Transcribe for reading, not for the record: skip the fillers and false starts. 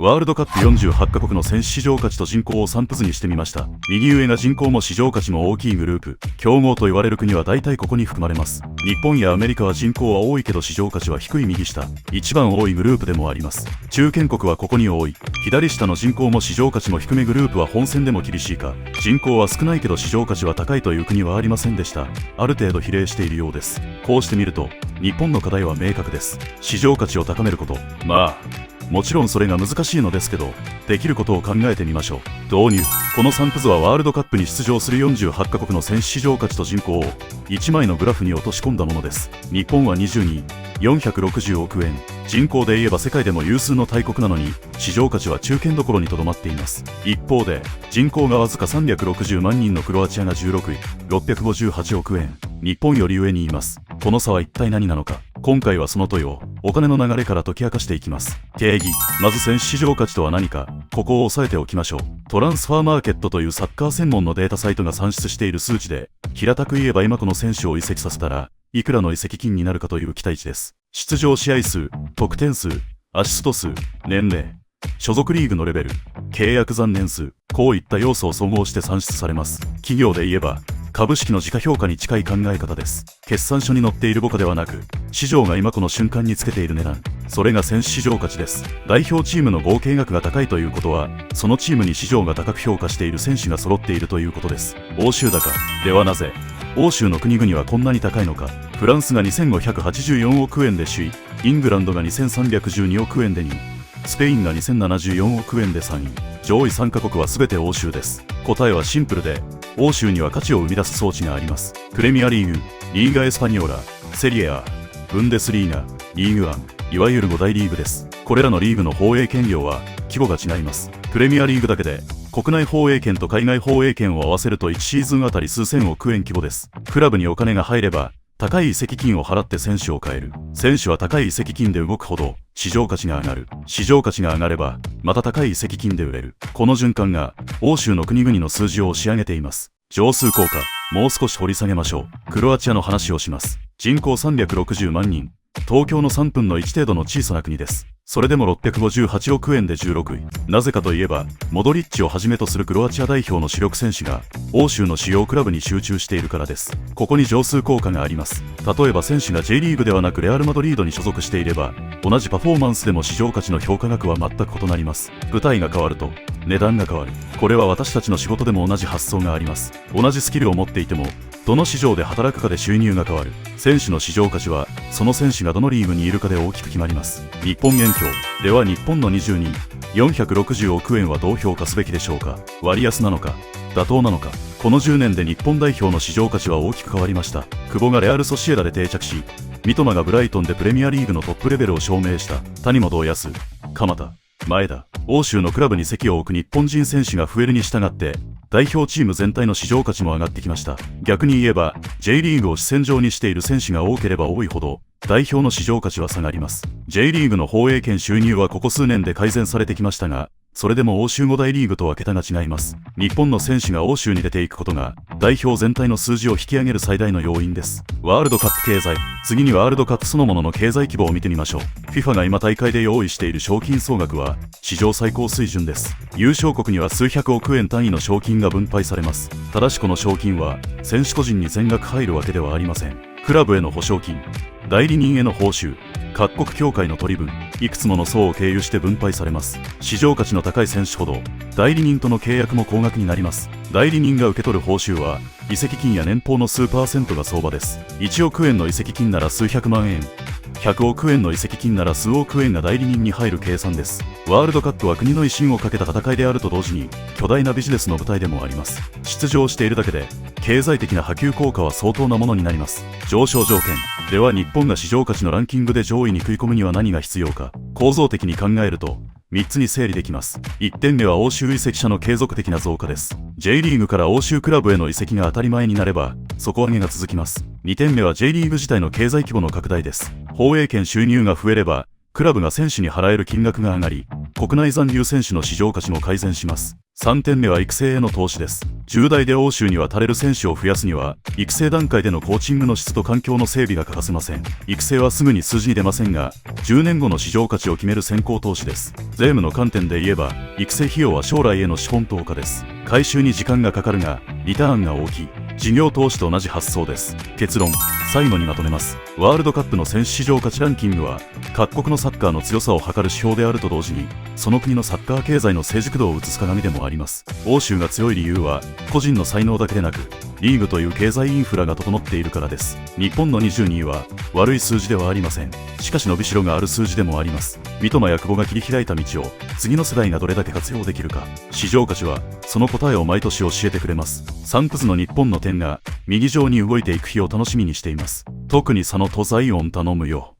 ワールドカップ48カ国の選手市場価値と人口を散布図にしてみました。右上が人口も市場価値も大きいグループ。強豪と言われる国は大体ここに含まれます。日本やアメリカは人口は多いけど市場価値は低い右下。一番多いグループでもあります。中堅国はここに多い。左下の人口も市場価値も低めグループは本戦でも厳しいか。人口は少ないけど市場価値は高いという国はありませんでした。ある程度比例しているようです。こうしてみると、日本の課題は明確です。市場価値を高めること。もちろんそれが難しいのですけど、できることを考えてみましょう。導入。この散布図はワールドカップに出場する48カ国の選手市場価値と人口を1枚のグラフに落とし込んだものです。日本は22、460億円。人口で言えば世界でも有数の大国なのに、市場価値は中堅どころにとどまっています。一方で、人口がわずか360万人のクロアチアが16位、658億円。日本より上にいます。この差は一体何なのか。今回はその問いをお金の流れから解き明かしていきます。定義。まず選手市場価値とは何か。ここを押さえておきましょう。トランスファーマーケットというサッカー専門のデータサイトが算出している数値で、平たく言えば今この選手を移籍させたら、いくらの移籍金になるかという期待値です。出場試合数、得点数、アシスト数、年齢、所属リーグのレベル、契約残年数、こういった要素を総合して算出されます。企業で言えば、株式の時価評価に近い考え方です。決算書に載っている母価ではなく、市場が今この瞬間につけている値段、それが選手市場価値です。代表チームの合計額が高いということは、そのチームに市場が高く評価している選手が揃っているということです。欧州高。ではなぜ、欧州の国々はこんなに高いのか。フランスが2584億円で首位、イングランドが2312億円で2位、スペインが2074億円で3位。上位3カ国は全て欧州です。答えはシンプルで、欧州には価値を生み出す装置があります。プレミアリーグ、リーガエスパニョーラ、セリエ A、ブンデスリーガ、リーグワン、いわゆる5大リーグです。これらのリーグの放映権料は規模が違います。プレミアリーグだけで国内放映権と海外放映権を合わせると1シーズンあたり数千億円規模です。クラブにお金が入れば高い移籍金を払って選手を買える。選手は高い移籍金で動くほど市場価値が上がる。市場価値が上がればまた高い移籍金で売れる。この循環が欧州の国々の数字を押し上げています。乗数効果。もう少し掘り下げましょう。クロアチアの話をします。人口360万人。東京の3分の1程度の小さな国です。それでも658億円で16位。なぜかといえば、モドリッチをはじめとするクロアチア代表の主力選手が、欧州の主要クラブに集中しているからです。ここに乗数効果があります。例えば選手が J リーグではなくレアルマドリードに所属していれば、同じパフォーマンスでも市場価値の評価額は全く異なります。舞台が変わると、値段が変わる。これは私たちの仕事でも同じ発想があります。同じスキルを持っていても、どの市場で働くかで収入が変わる。選手の市場価値は、その選手がどのリーグにいるかで大きく決まります。日本現況。では日本の22、460億円はどう評価すべきでしょうか。割安なのか、妥当なのか。この10年で日本代表の市場価値は大きく変わりました。久保がレアルソシエダで定着し、三笘がブライトンでプレミアリーグのトップレベルを証明した。谷本康、鎌田、前田。欧州のクラブに籍を置く日本人選手が増えるに従って、代表チーム全体の市場価値も上がってきました。逆に言えば、J リーグを主戦場にしている選手が多ければ多いほど、代表の市場価値は下がります。J リーグの放映権収入はここ数年で改善されてきましたが、それでも欧州5大リーグとは桁が違います。日本の選手が欧州に出ていくことが、代表全体の数字を引き上げる最大の要因です。ワールドカップ経済。次にワールドカップそのものの経済規模を見てみましょう。FIFA が今大会で用意している賞金総額は、史上最高水準です。優勝国には数百億円単位の賞金が分配されます。ただしこの賞金は、選手個人に全額入るわけではありません。クラブへの保証金、代理人への報酬、各国協会の取り分、いくつもの層を経由して分配されます。市場価値の高い選手ほど、代理人との契約も高額になります。代理人が受け取る報酬は、移籍金や年俸の数%が相場です。1億円の移籍金なら数百万円。100億円の移籍金なら数億円が代理人に入る計算です。ワールドカップは国の威信をかけた戦いであると同時に、巨大なビジネスの舞台でもあります。出場しているだけで、経済的な波及効果は相当なものになります。上昇条件。では日本が市場価値のランキングで上位に食い込むには何が必要か。構造的に考えると、3つに整理できます。1点目は欧州移籍者の継続的な増加です。J リーグから欧州クラブへの移籍が当たり前になれば、底上げが続きます。2点目は J リーグ自体の経済規模の拡大です。放映権収入が増えれば、クラブが選手に払える金額が上がり、国内残留選手の市場価値も改善します。3点目は育成への投資です。10代で欧州に渡れる選手を増やすには、育成段階でのコーチングの質と環境の整備が欠かせません。育成はすぐに数字に出ませんが、10年後の市場価値を決める先行投資です。税務の観点で言えば、育成費用は将来への資本投下です。回収に時間がかかるが、リターンが大きい。事業投資と同じ発想です。結論、最後にまとめます。ワールドカップの選手市場価値ランキングは、各国のサッカーの強さを測る指標であると同時に、その国のサッカー経済の成熟度を映す鏡でもあります。欧州が強い理由は、個人の才能だけでなく、リーグという経済インフラが整っているからです。日本の22位は、悪い数字ではありません。しかし伸びしろがある数字でもあります。三笘や久保が切り開いた道を、次の世代がどれだけ活用できるか。市場価値は、その答えを毎年教えてくれます。サンプズの日本の点が、右上に動いていく日を楽しみにしています。特に佐野とザイオン頼むよ。